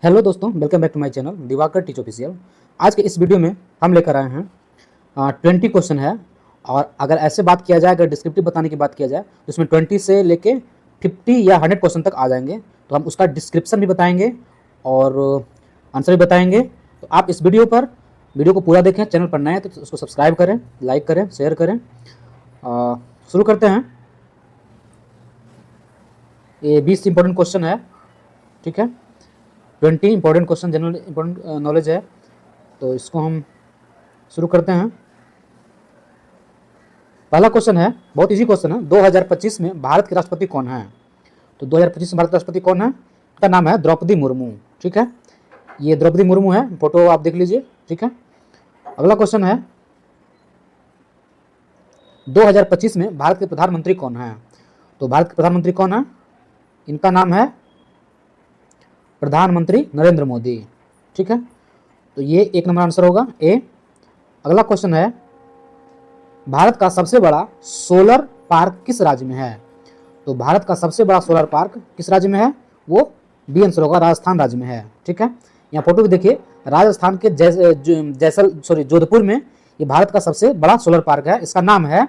Hello दोस्तों, welcome back to my channel Diwakar teach official. आज के इस वीडियो में हम लेकर आए हैं 20 क्वेश्चन है। और अगर ऐसे बात किया जाए, अगर डिस्क्रिप्टिव बताने की बात किया जाए तो इसमें 20 से लेके 50 या 100 क्वेश्चन तक आ जाएंगे। तो हम उसका डिस्क्रिप्शन भी बताएंगे और आंसर भी बताएंगे। तो आप इस वीडियो को पूरा देखें। चैनल पर नए हैं तो उसको सब्सक्राइब करें, लाइक करें, शेयर करें। शुरू करते हैं। ये 20 इंपॉर्टेंट क्वेश्चन है, ठीक है। 20 important question, general important knowledge है। तो इसको हम शुरू करते हैं। पहला क्वेश्चन है, बहुत इजी क्वेश्चन है। 2025 में भारत के राष्ट्रपति कौन है? तो 2025 में भारत के राष्ट्रपति कौन है? उसका नाम है द्रौपदी मुर्मू, ठीक है। ये द्रौपदी मुर्मू है, फोटो आप देख लीजिए, ठीक है। अगला क्वेश्चन है, 2025 में भारत के प्रधानमंत्री कौन है? तो भारत के प्रधानमंत्री कौन है? इनका नाम है प्रधानमंत्री नरेंद्र मोदी, ठीक है। तो ये 1 नंबर आंसर होगा, ए। अगला क्वेश्चन है, भारत का सबसे बड़ा सोलर पार्क किस राज्य में है? तो भारत का सबसे बड़ा सोलर पार्क किस राज्य में है? वो बी आंसर होगा, राजस्थान राज्य में है, ठीक है। यहाँ फोटो भी देखिए, राजस्थान के जोधपुर में ये भारत का सबसे बड़ा सोलर पार्क है। इसका नाम है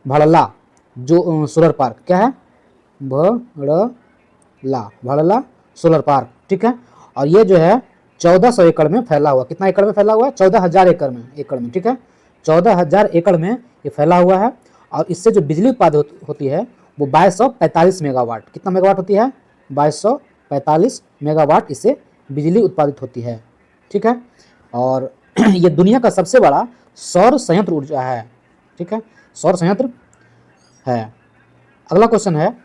भड़ला जो सोलर पार्क। क्या है? भड़ला सोलर पार्क, ठीक है। और ये जो है 1400 एकड़ में फैला हुआ। कितना एकड़ में फैला हुआ है? 14,000 एकड़ में, ठीक है। 14,000 एकड़ में ये फैला हुआ है। और इससे जो बिजली उत्पादन होती है वो 2245 मेगावाट। कितना मेगावाट होती है? 2245 मेगावाट इससे बिजली उत्पादित होती है, ठीक है। और ये दुनिया का सबसे बड़ा सौर संयंत्र ऊर्जा है, ठीक है, सौर संयंत्र है। अगला क्वेश्चन है,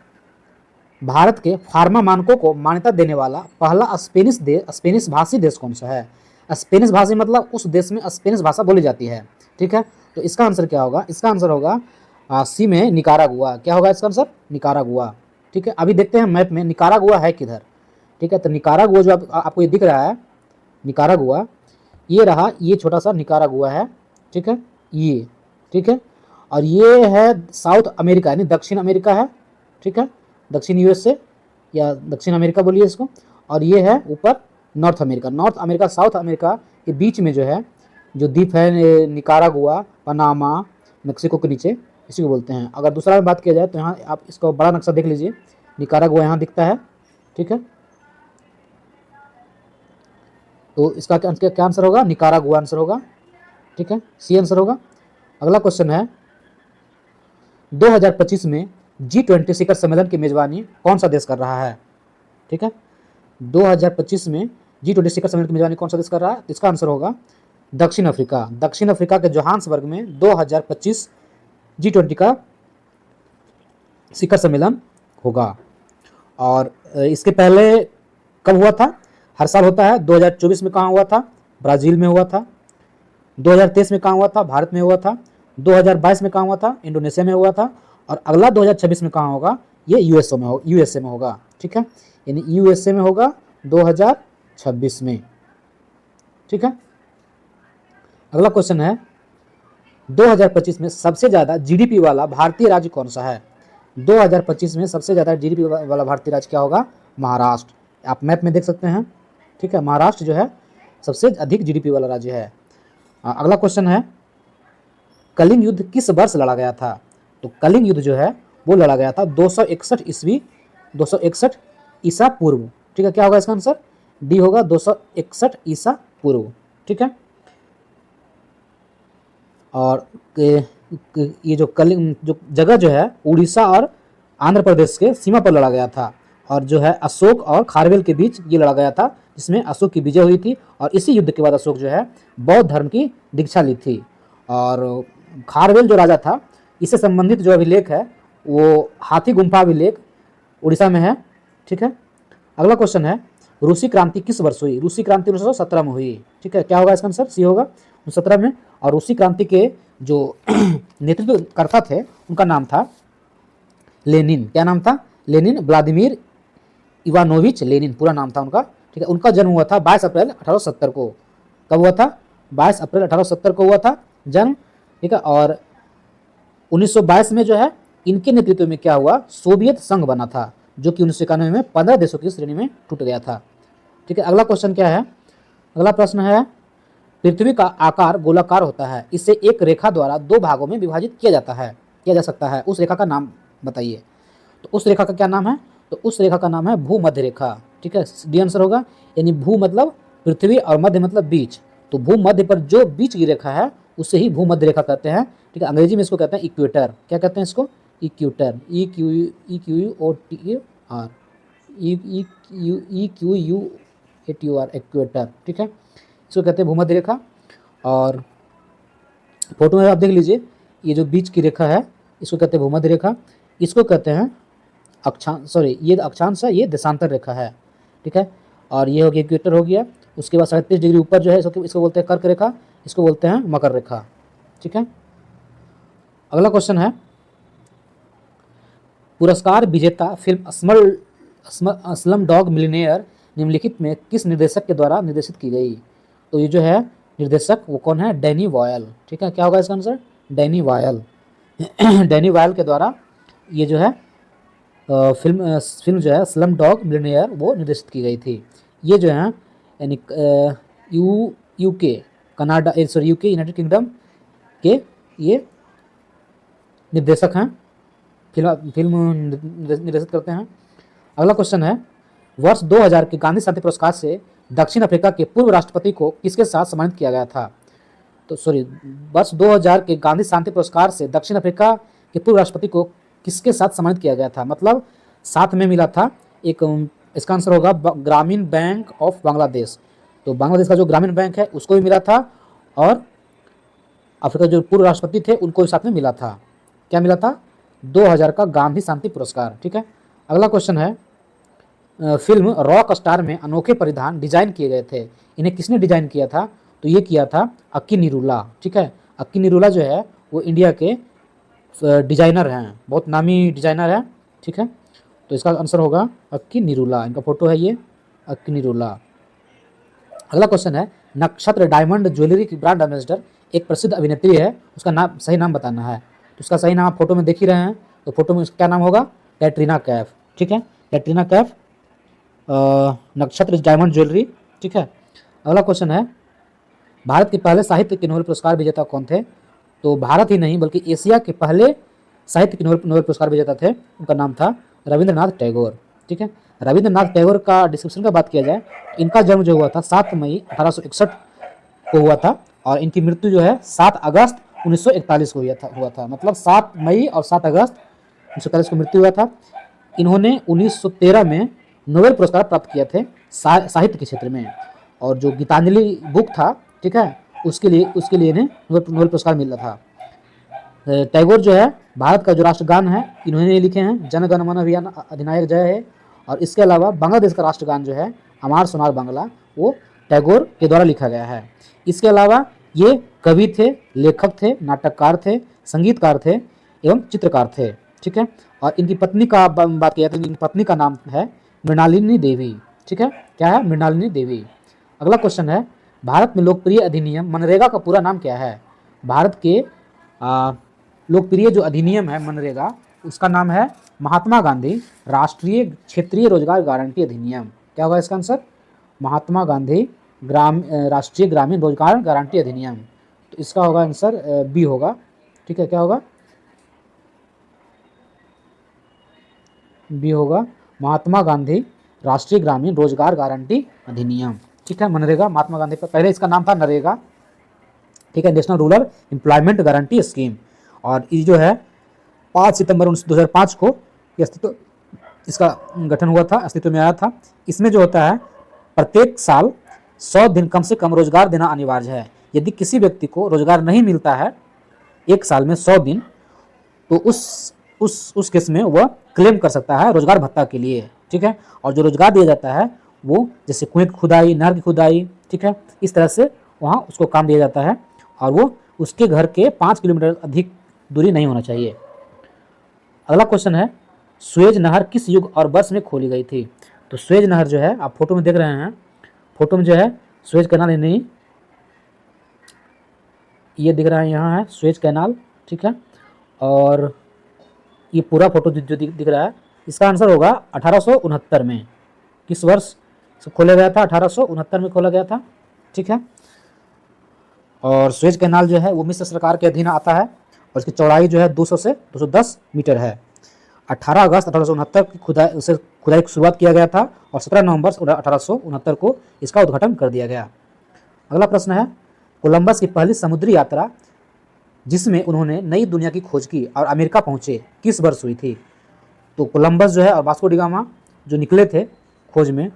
भारत के फार्मा मानकों को मान्यता देने वाला पहला स्पेनिश भाषी देश कौन सा है? स्पेनिश भाषी मतलब उस देश में स्पेनिश भाषा बोली जाती है, ठीक है। तो इसका आंसर क्या होगा? इसका आंसर होगा सी में निकारागुआ। क्या होगा इसका आंसर? निकारागुआ, ठीक है। अभी देखते हैं मैप में निकारागुआ है किधर, ठीक है। तो निकारागुआ जो आपको ये दिख रहा है, निकारागुआ, ये रहा, ये छोटा सा निकारागुआ है, ठीक है, ये, ठीक है। और ये है साउथ अमेरिका यानी दक्षिण अमेरिका है, ठीक है, दक्षिण यूएसए या दक्षिण अमेरिका बोलिए इसको। और ये है ऊपर नॉर्थ अमेरिका साउथ अमेरिका के बीच में जो है, जो द्वीप है निकारागुआ, पनामा, मेक्सिको के नीचे, इसी को बोलते हैं। अगर दूसरा में बात किया जाए तो यहाँ आप इसका बड़ा नक्शा देख लीजिए, निकारागुआ यहाँ दिखता है, ठीक है। तो इसका क्या आंसर होगा? निकारागुआ आंसर होगा, ठीक है, सी आंसर होगा। अगला क्वेश्चन है, 2025 में G20 शिखर सम्मेलन की मेजबानी कौन सा देश कर रहा है? ठीक है, 2025 में G20 शिखर सम्मेलन की मेजबानी कौन सा देश कर रहा है? इसका आंसर होगा दक्षिण अफ्रीका। दक्षिण अफ्रीका के जोहान्सबर्ग में 2025 G20 का शिखर सम्मेलन होगा। और इसके पहले कब हुआ था? हर साल होता है। 2024 में कहाँ हुआ था? ब्राज़ील में हुआ था। 2023 में कहाँ हुआ था? भारत में हुआ था। 2022 में कहाँ हुआ था? इंडोनेशिया में हुआ था। और अगला 2026 में कहाँ होगा? ये यूएसए में होगा, ठीक है, यानी यूएसए में होगा 2026 में, ठीक है। अगला क्वेश्चन है, 2025 में सबसे ज़्यादा जीडीपी वाला भारतीय राज्य कौन सा है? 2025 में सबसे ज़्यादा जीडीपी वाला भारतीय राज्य क्या होगा? महाराष्ट्र। आप मैप में देख सकते हैं, ठीक है, महाराष्ट्र जो है सबसे अधिक जीडीपी वाला राज्य है। अगला क्वेश्चन है, कलिंग युद्ध किस वर्ष लड़ा गया था? तो कलिंग युद्ध जो है वो लड़ा गया था 261 ईसा पूर्व, ठीक है। क्या होगा इसका आंसर? डी होगा, 261 ईसा पूर्व, ठीक है। और ये जो कलिंग जो जगह जो है उड़ीसा और आंध्र प्रदेश के सीमा पर लड़ा गया था। और जो है अशोक और खारवेल के बीच ये लड़ा गया था, जिसमें अशोक की विजय हुई थी। और इसी युद्ध के बाद अशोक जो है बौद्ध धर्म की दीक्षा ली थी। और खारवेल जो राजा था, इससे संबंधित जो अभिलेख है वो हाथी गुम्फा अभिलेख उड़ीसा में है, ठीक है। अगला क्वेश्चन है, रूसी क्रांति किस वर्ष हुई? रूसी क्रांति 1917 में हुई, ठीक है। क्या होगा इसका आंसर? सी होगा, 1917 में। और रूसी क्रांति के जो नेतृत्वकर्ता थे उनका नाम था लेनिन। क्या नाम था? लेनिन, व्लादिमीर इवानोविच लेनिन पूरा नाम था उनका, ठीक है। उनका जन्म हुआ था 22 अप्रैल 1870 को। कब हुआ था? 22 अप्रैल 1870 को हुआ था जन्म, ठीक है। और 1922 में जो है इनके नेतृत्व में क्या हुआ? सोवियत संघ बना था, जो कि 1991 में 15 देशों की श्रेणी में टूट गया था, ठीक है। अगला क्वेश्चन क्या है, अगला प्रश्न है, पृथ्वी का आकार गोलाकार होता है, इसे एक रेखा द्वारा दो भागों में विभाजित किया जाता है, किया जा सकता है, उस रेखा का नाम बताइए। तो उस रेखा का क्या नाम है, तो उस रेखा का नाम है भूमध्य रेखा। ठीक है, डी आंसर होगा। यानी भू मतलब पृथ्वी और मध्य मतलब बीच, तो भूमध्य पर जो बीच की रेखा है उसे ही भूमध्य रेखा कहते हैं। ठीक है, अंग्रेजी में इसको कहते हैं इक्वेटर। क्या कहते हैं इसको, इक्वेटर, EQUATR, EQUATUR, इक्वेटर। ठीक है, इसको कहते हैं भूमध्य रेखा। और फोटो में आप देख लीजिए, ये जो बीच की रेखा है इसको कहते हैं भूमध्य रेखा, इसको कहते हैं अक्षांश, सॉरी ये अक्षांश है, ये देशांतर रेखा है। ठीक है, और ये हो गया इक्वेटर हो गया। उसके बाद 37 डिग्री ऊपर जो है इसको बोलते हैं कर्क रेखा, इसको बोलते हैं मकर रेखा। ठीक है, अगला क्वेश्चन है, पुरस्कार विजेता फिल्म स्लम डॉग मिलियनेयर निम्नलिखित में किस निर्देशक के द्वारा निर्देशित की गई। तो ये जो है निर्देशक वो कौन है, डैनी बॉयल। ठीक है, क्या होगा इसका answer, Danny Boyle. Danny Boyle के द्वारा ये जो है फिल्म जो है स्लम डॉग मिलियनेयर वो निर्देशित की गई थी। ये जो है यानी UK Canada sorry UK United kingdom के ये निर्देशक हैं, फिल्म निर्देशित करते हैं। अगला क्वेश्चन है, वर्ष 2000 के गांधी शांति पुरस्कार से दक्षिण अफ्रीका के पूर्व राष्ट्रपति को किसके साथ सम्मानित किया गया था। तो सॉरी, वर्ष 2000 के गांधी शांति पुरस्कार से दक्षिण अफ्रीका के पूर्व राष्ट्रपति को किसके साथ सम्मानित किया गया था, मतलब साथ में मिला था एक, इसका आंसर होगा ग्रामीण बैंक ऑफ बांग्लादेश। तो बांग्लादेश का जो ग्रामीण बैंक है उसको भी मिला था, और अफ्रीका जो पूर्व राष्ट्रपति थे उनको भी साथ में मिला था। क्या मिला था, 2000 का गांधी शांति पुरस्कार। ठीक है, अगला क्वेश्चन है, फिल्म रॉक स्टार में अनोखे परिधान डिजाइन किए गए थे, इन्हें किसने डिजाइन किया था। तो ये किया था अक्की निरूला। ठीक है, अक्की निरूला जो है वो इंडिया के डिजाइनर हैं, बहुत नामी डिजाइनर हैं। ठीक है, तो इसका आंसर होगा अक्की निरूला, इनका फोटो है ये अक्की निरूला। अगला क्वेश्चन है, नक्षत्र डायमंड ज्वेलरी की ब्रांड एम्बेसडर एक प्रसिद्ध अभिनेत्री है, उसका नाम सही नाम बताना है। तो उसका सही नाम आप फोटो में देख ही रहे हैं, तो फोटो में उसका क्या नाम होगा, कैटरीना कैफ। ठीक है, कैटरीना कैफ, नक्षत्र डायमंड ज्वेलरी। ठीक है, अगला क्वेश्चन है, भारत के पहले साहित्य के नोबेल पुरस्कार विजेता कौन थे। तो भारत ही नहीं बल्कि एशिया के पहले साहित्य के नोबेल पुरस्कार विजेता थे, उनका नाम था रविंद्रनाथ टैगोर। ठीक है, रविंद्रनाथ टैगोर का डिस्क्रिप्शन का बात किया जाए, इनका जन्म जो हुआ था 7 मई 1861 को हुआ था, और इनकी मृत्यु जो है 7 अगस्त 1941 को हुआ था, मतलब 7 मई और 7 अगस्त 1941 को मृत्यु हुआ था। इन्होंने 1913 में नोबेल पुरस्कार प्राप्त किए थे साहित्य के क्षेत्र में, और जो गीतांजलि बुक था, ठीक है, उसके लिए इन्हें नोबेल पुरस्कार मिला था। टैगोर जो है भारत का जो राष्ट्रगान है इन्होंने लिखे हैं, जन गण मन अधिनायक जय है, और इसके अलावा बांग्लादेश का राष्ट्रगान जो है हमार सोनार बांग्ला, वो टैगोर के द्वारा लिखा गया है। इसके अलावा ये कवि थे, लेखक थे, नाटककार थे, संगीतकार थे एवं चित्रकार थे। ठीक है, और इनकी पत्नी का बात किया तो इनकी पत्नी का नाम है मृणालिनी देवी। ठीक है, क्या है, मृणालिनी देवी। अगला क्वेश्चन है, भारत में लोकप्रिय अधिनियम मनरेगा का पूरा नाम क्या है। भारत के लोकप्रिय जो अधिनियम है मनरेगा, उसका नाम है महात्मा गांधी राष्ट्रीय क्षेत्रीय रोजगार गारंटी अधिनियम। क्या होगा इसका आंसर, महात्मा गांधी राष्ट्रीय ग्रामीण रोजगार गारंटी अधिनियम। तो इसका होगा आंसर बी होगा। ठीक है, क्या होगा, बी होगा, महात्मा गांधी राष्ट्रीय ग्रामीण रोजगार गारंटी अधिनियम। ठीक है, मनरेगा महात्मा गांधी पर, पहले इसका नाम था नरेगा। ठीक है, national rural employment guarantee scheme, और ये जो है 5 सितंबर 2005 को इसका गठन हुआ था, अस्तित्व में आया था। इसमें जो होता है प्रत्येक साल 100 दिन कम से कम रोजगार देना अनिवार्य है। यदि किसी व्यक्ति को रोजगार नहीं मिलता है एक साल में 100 दिन, तो उस केस में वह क्लेम कर सकता है रोजगार भत्ता के लिए। ठीक है, और जो रोजगार दिया जाता है वो जैसे कुएं की खुदाई, नहर की खुदाई, ठीक है, इस तरह से वहाँ उसको काम दिया जाता है, और वो उसके घर के 5 किलोमीटर अधिक दूरी नहीं होना चाहिए। अगला क्वेश्चन है, सुएज नहर किस युग और वर्ष में खोली गई थी। तो सुएज नहर जो है आप फोटो में देख रहे हैं, फोटो में जो है सुएज कैनाल नहीं, ये दिख रहा है, यहाँ है सुएज कैनाल। ठीक है, और ये पूरा फोटो जो दिख रहा है, इसका आंसर होगा 1869 में। किस वर्ष इसको खोला गया था 1869 में खोला गया था, ठीक है। और सुएज कैनाल जो है वो मिस्र सरकार के अधीन आता है और इसकी चौड़ाई जो है 200 से 210 मीटर है। 18 अगस्त 1869 की खुदाई की शुरुआत किया गया था और 17 नवंबर 1869 को इसका उद्घाटन कर दिया गया। अगला प्रश्न है, कोलंबस की पहली समुद्री यात्रा जिसमें उन्होंने नई दुनिया की खोज की और अमेरिका पहुंचे किस वर्ष हुई थी? तो कोलंबस जो है और वास्को डी गामा जो निकले थे खोज में,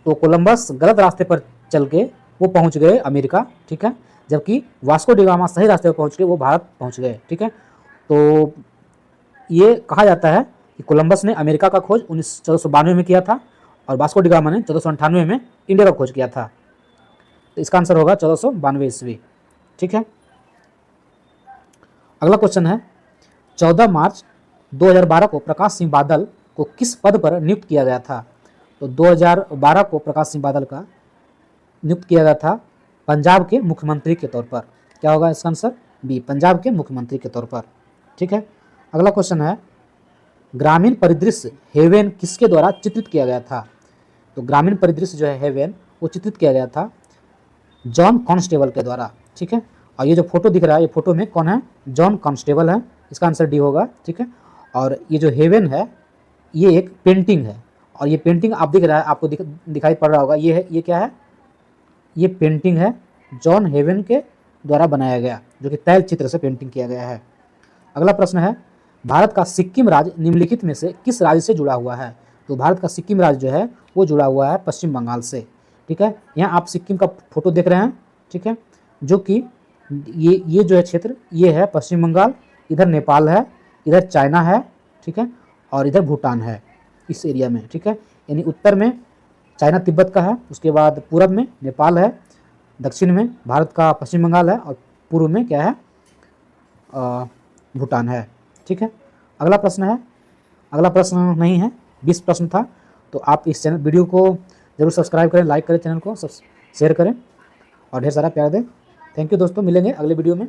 तो कोलंबस गलत रास्ते पर चल के वो पहुंच गए अमेरिका, ठीक है, जबकि वास्को डी गामा सही रास्ते पर पहुंच के वो भारत पहुंच गए, ठीक है। तो ये कहा जाता है कि कोलंबस ने अमेरिका का खोज 1492 में किया था और वास्को डी गामा ने 1498 में इंडिया का खोज किया था। तो इसका आंसर होगा 1492 ईस्वी, ठीक है। अगला क्वेश्चन है, 14 मार्च 2012 को प्रकाश सिंह बादल को किस पद पर नियुक्त किया गया था? तो 2012 को प्रकाश सिंह बादल का नियुक्त किया गया था पंजाब के मुख्यमंत्री के तौर पर। क्या होगा इसका आंसर? बी, पंजाब के मुख्यमंत्री के तौर पर, ठीक है। अगला क्वेश्चन है, ग्रामीण परिदृश्य हेवेन किसके द्वारा चित्रित किया गया था? तो ग्रामीण परिदृश्य जो है हेवेन वो चित्रित किया गया था जॉन कॉन्स्टेबल के द्वारा, ठीक है। और ये जो फोटो दिख रहा है ये फोटो में कौन है? जॉन कॉन्स्टेबल है, इसका आंसर डी होगा, ठीक है। और ये जो हेवेन है ये एक पेंटिंग है और ये पेंटिंग आप दिख रहा है, आपको दिखाई पड़ रहा होगा, ये है, ये क्या है? ये पेंटिंग है जॉन हेवेन के द्वारा बनाया गया, जो कि तैल चित्र से पेंटिंग किया गया है। अगला प्रश्न है, भारत का सिक्किम राज्य निम्नलिखित में से किस राज्य से जुड़ा हुआ है? तो भारत का सिक्किम राज्य जो है वो जुड़ा हुआ है पश्चिम बंगाल से, ठीक है। यहाँ आप सिक्किम का फोटो देख रहे हैं, ठीक है, जो कि ये जो है क्षेत्र ये है पश्चिम बंगाल, इधर नेपाल है, इधर चाइना है, ठीक है, और इधर भूटान है इस एरिया में, ठीक है। यानी उत्तर में चाइना तिब्बत का है, उसके बाद पूरब में नेपाल है, दक्षिण में भारत का पश्चिम बंगाल है और पूर्व में क्या है? भूटान है, ठीक है। अगला प्रश्न है, अगला प्रश्न नहीं है, 20 प्रश्न था। तो आप इस चैनल वीडियो को जरूर सब्सक्राइब करें, लाइक करें, चैनल को शेयर करें और ढेर सारा प्यार दें। थैंक यू दोस्तों, मिलेंगे अगले वीडियो में।